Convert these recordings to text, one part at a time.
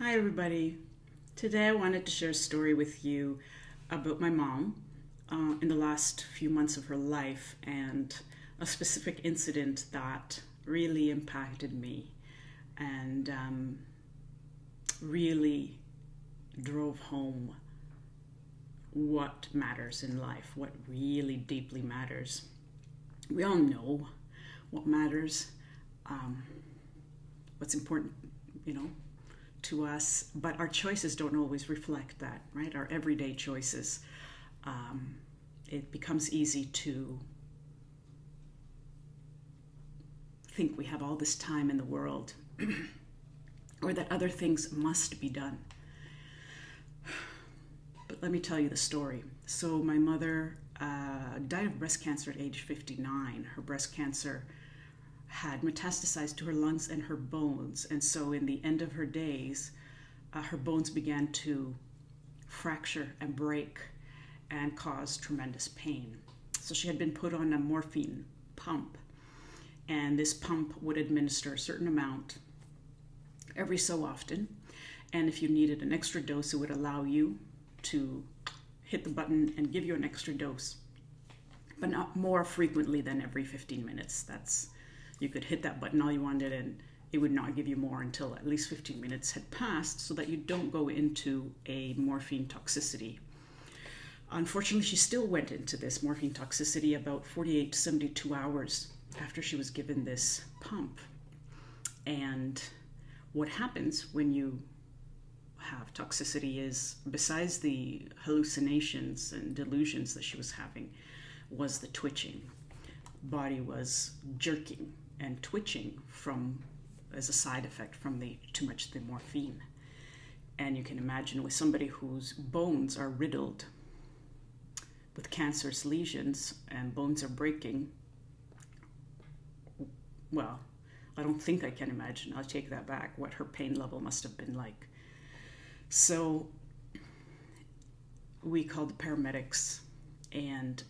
Hi, everybody. Today I wanted to share a story with you about my mom in the last few months of her life and a specific incident that really impacted me and really drove home what matters in life, what really deeply matters. We all know what matters, um, what's important, you know, to us, but our choices don't always reflect that, right? Our everyday choices. Um, it becomes easy to think we have all this time in the world or that other things must be done. But let me tell you the story. So, my mother died of breast cancer at age 59. Her breast cancer had metastasized to her lungs and her bones. And so, in the end of her days, her bones began to fracture and break and cause tremendous pain. So, she had been put on a morphine pump, and this pump would administer a certain amount every so often. And if you needed an extra dose, it would allow you to hit the button and give you an extra dose, but not more frequently than every 15 minutes. You could hit that button all you wanted and it would not give you more until at least 15 minutes had passed so that you don't go into a morphine toxicity. Unfortunately, she still went into this morphine toxicity about 48 to 72 hours after she was given this pump. And what happens when you have toxicity is, besides the hallucinations and delusions that she was having, was the twitching. Body was jerking and twitching as a side effect from the too much the morphine. And you can imagine with somebody whose bones are riddled with cancerous lesions and bones are breaking, well, I don't think I can imagine, I'll take that back, what her pain level must have been like. So we called the paramedics and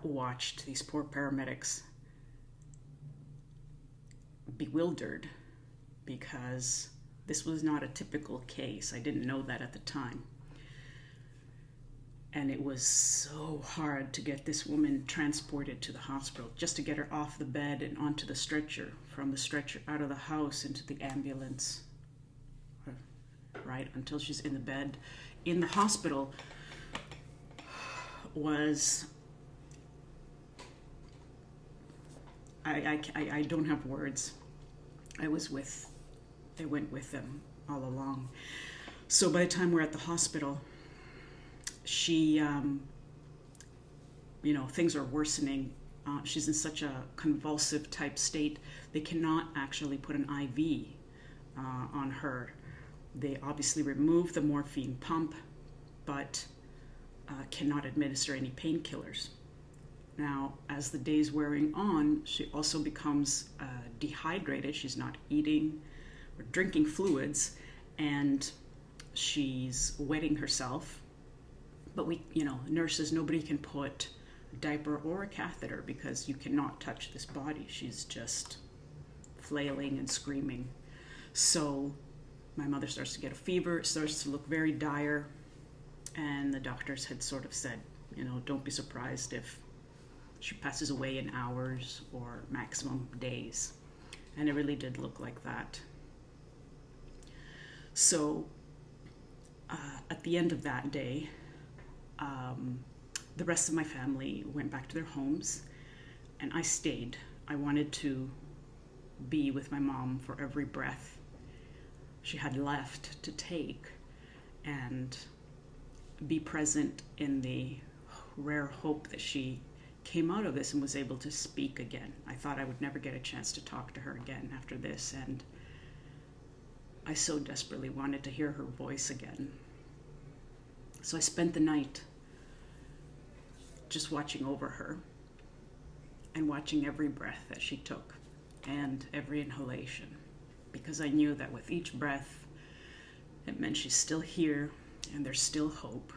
watched these poor paramedics bewildered because this was not a typical case. I didn't know that at the time. And it was so hard to get this woman transported to the hospital, just to get her off the bed and onto the stretcher, from the stretcher out of the house into the ambulance, right, until she's in the bed. In the hospital was, I don't have words. I went with them all along. So by the time we're at the hospital, she, things are worsening. She's in such a convulsive type state, they cannot actually put an IV on her. They obviously remove the morphine pump, but cannot administer any painkillers. Now, as the day's wearing on, she also becomes dehydrated. She's not eating or drinking fluids, and she's wetting herself. But nurses, nobody can put a diaper or a catheter because you cannot touch this body. She's just flailing and screaming. So my mother starts to get a fever. It starts to look very dire. And the doctors had sort of said, don't be surprised if she passes away in hours or maximum days. And it really did look like that. So at the end of that day, the rest of my family went back to their homes, and I stayed. I wanted to be with my mom for every breath she had left to take and be present in the rare hope that she came out of this and was able to speak again. I thought I would never get a chance to talk to her again after this, and I so desperately wanted to hear her voice again. So I spent the night just watching over her and watching every breath that she took and every inhalation, because I knew that with each breath it meant she's still here and there's still hope,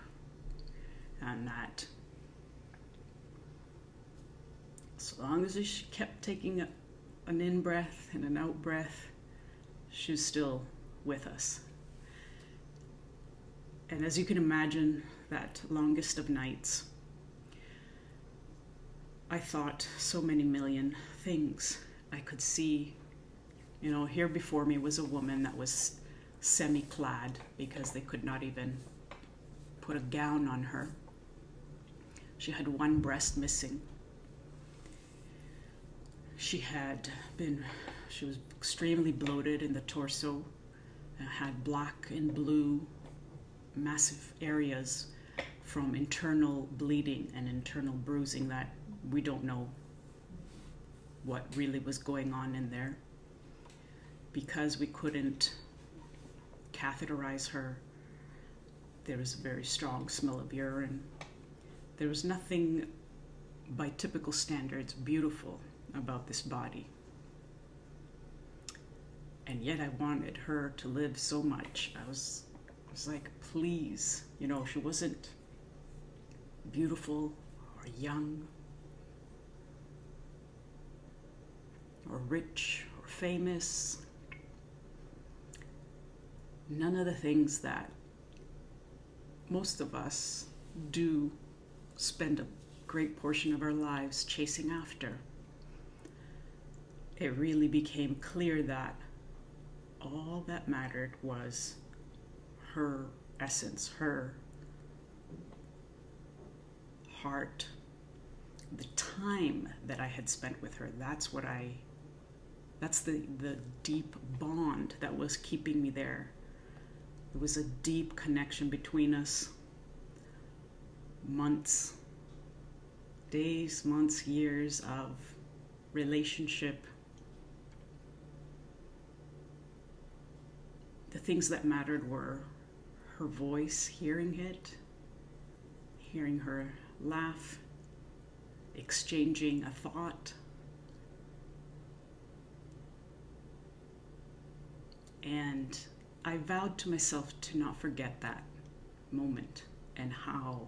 and that so long as she kept taking an in breath and an out breath, she was still with us. And as you can imagine, that longest of nights, I thought so many million things. I could see, here before me was a woman that was semi-clad because they could not even put a gown on her. She had one breast missing. She was extremely bloated in the torso, had black and blue massive areas from internal bleeding and internal bruising that we don't know what really was going on in there. Because we couldn't catheterize her, there was a very strong smell of urine. There was nothing, by typical standards, beautiful about this body. And yet I wanted her to live so much. I was like, please. She wasn't beautiful or young or rich or famous. None of the things that most of us do spend a great portion of our lives chasing after. It really became clear that all that mattered was her essence, her heart, the time that I had spent with her. That's the deep bond that was keeping me there. It was a deep connection between us. Months, days, months, years of relationship. The things that mattered were her voice, hearing it, hearing her laugh, exchanging a thought. And I vowed to myself to not forget that moment and how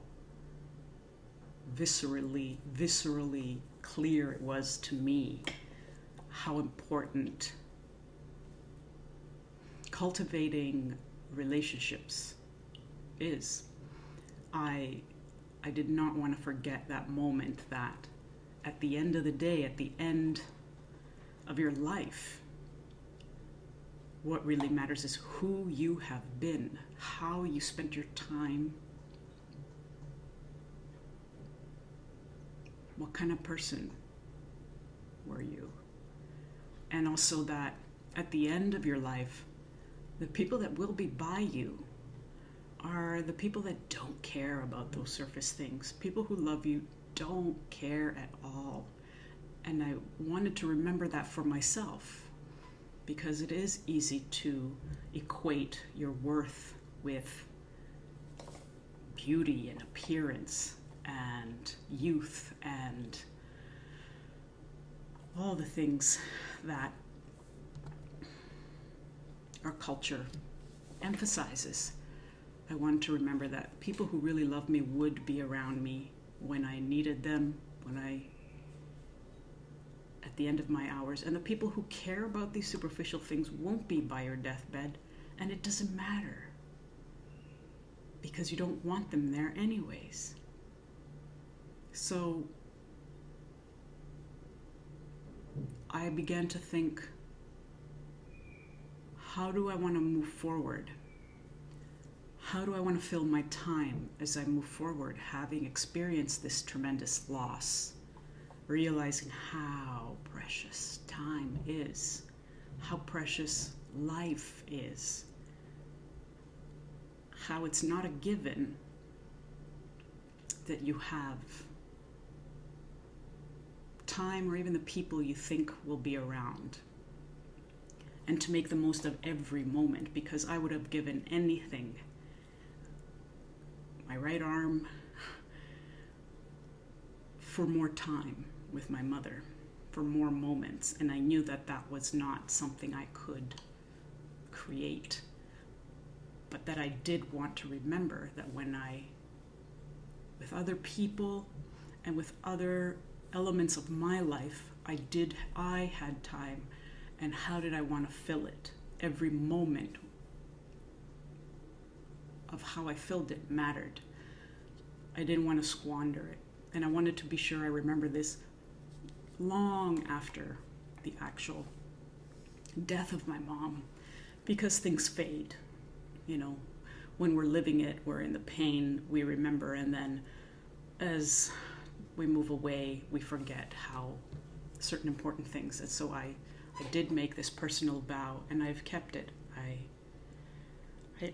viscerally clear it was to me how important cultivating relationships is. I did not want to forget that moment, that at the end of the day, at the end of your life, what really matters is who you have been, how you spent your time, what kind of person were you? And also that at the end of your life, the people that will be by you are the people that don't care about those surface things. People who love you don't care at all. And I wanted to remember that for myself, because it is easy to equate your worth with beauty and appearance and youth and all the things that our culture emphasizes. I wanted to remember that people who really love me would be around me when I needed them, at the end of my hours. And the people who care about these superficial things won't be by your deathbed, and it doesn't matter, because you don't want them there anyways. So I began to think, how do I want to move forward? How do I want to fill my time as I move forward, having experienced this tremendous loss, realizing how precious time is, how precious life is, how it's not a given that you have time or even the people you think will be around, and to make the most of every moment, because I would have given anything, my right arm, for more time with my mother, for more moments. And I knew that that was not something I could create, but that I did want to remember that when with other people and with other elements of my life, I had time, and how did I want to fill it? Every moment of how I filled it mattered. I didn't want to squander it. And I wanted to be sure I remember this long after the actual death of my mom, because things fade. You know, when we're living it, we're in the pain, we remember, and then as we move away, we forget how certain important things. And so I did make this personal vow, and I've kept it. I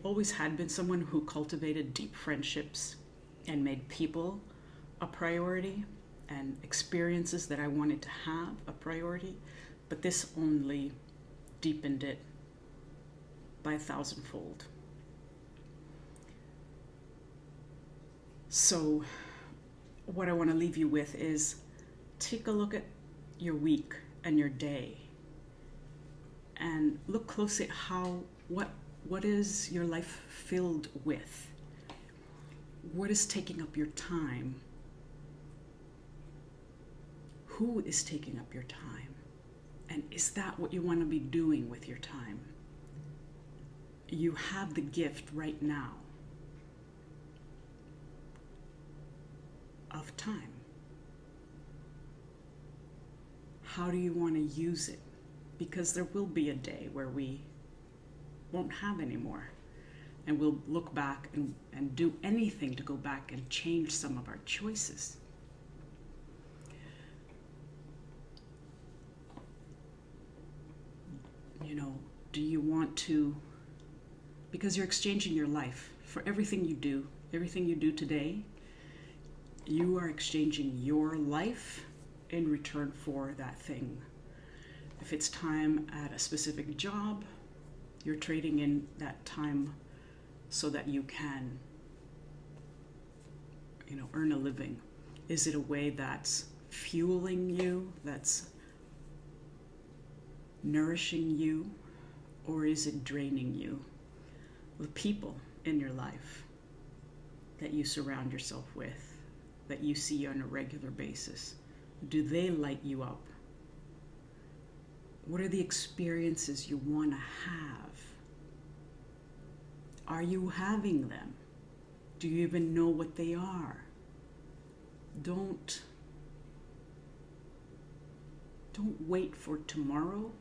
always had been someone who cultivated deep friendships and made people a priority and experiences that I wanted to have a priority, but this only deepened it by 1,000-fold. So what I want to leave you with is take a look at your week and your day and look closely at what is your life filled with? What is taking up your time? Who is taking up your time? And is that what you want to be doing with your time? You have the gift right now of time. How do you want to use it? Because there will be a day where we won't have any more. And we'll look back and do anything to go back and change some of our choices. You know, do you want to, because you're exchanging your life for everything you do today, you are exchanging your life in return for that thing. If it's time at a specific job, you're trading in that time so that you can, you know, earn a living. Is it a way that's fueling you, that's nourishing you, or is it draining you? The people in your life that you surround yourself with, that you see on a regular basis, do they light you up? What are the experiences you want to have? Are you having them? Do you even know what they are? Don't wait for tomorrow.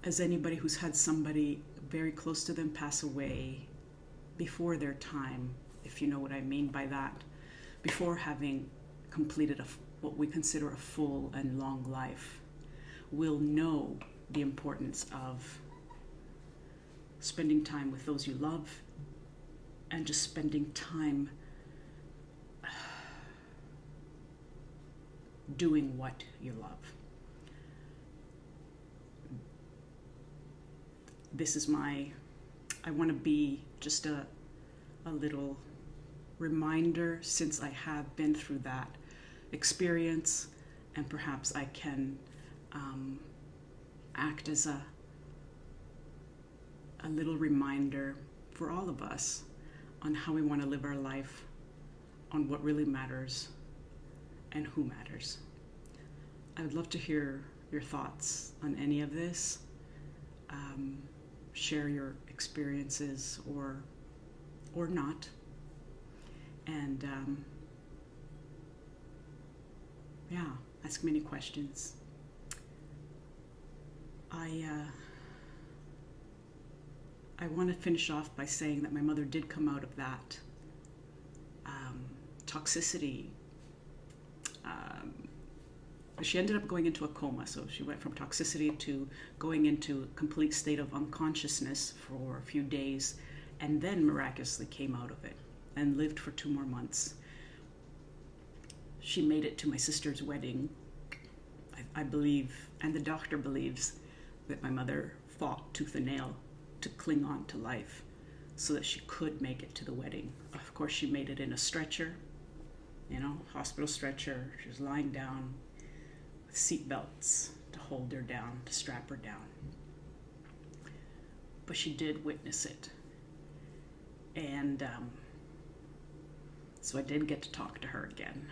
As anybody who's had somebody very close to them pass away before their time, if you know what I mean by that, before having completed what we consider a full and long life, will know the importance of spending time with those you love and just spending time doing what you love. I want to be just a little reminder, since I have been through that experience, and perhaps I can act as a little reminder for all of us on how we want to live our life, on what really matters and who matters. I would love to hear your thoughts on any of this. Share your experiences or not. And ask me any questions. I want to finish off by saying that my mother did come out of that toxicity. She ended up going into a coma, so she went from toxicity to going into a complete state of unconsciousness for a few days, and then miraculously came out of it and lived for 2 more months. She made it to my sister's wedding. I believe, and the doctor believes, that my mother fought tooth and nail to cling on to life so that she could make it to the wedding. Of course, she made it in a stretcher, hospital stretcher. She was lying down with seat belts to hold her down, to strap her down. But she did witness it. And so I did get to talk to her again.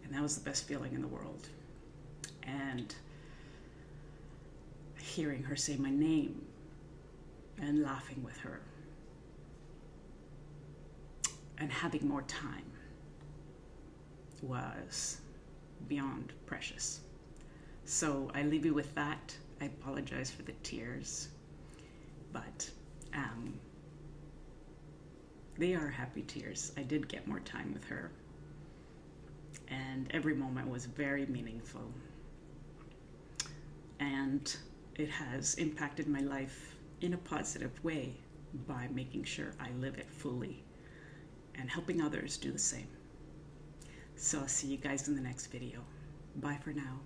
And that was the best feeling in the world. And hearing her say my name and laughing with her and having more time was beyond precious. So I leave you with that. I apologize for the tears, but they are happy tears. I did get more time with her, and every moment was very meaningful. And it has impacted my life in a positive way by making sure I live it fully and helping others do the same. So I'll see you guys in the next video. Bye for now.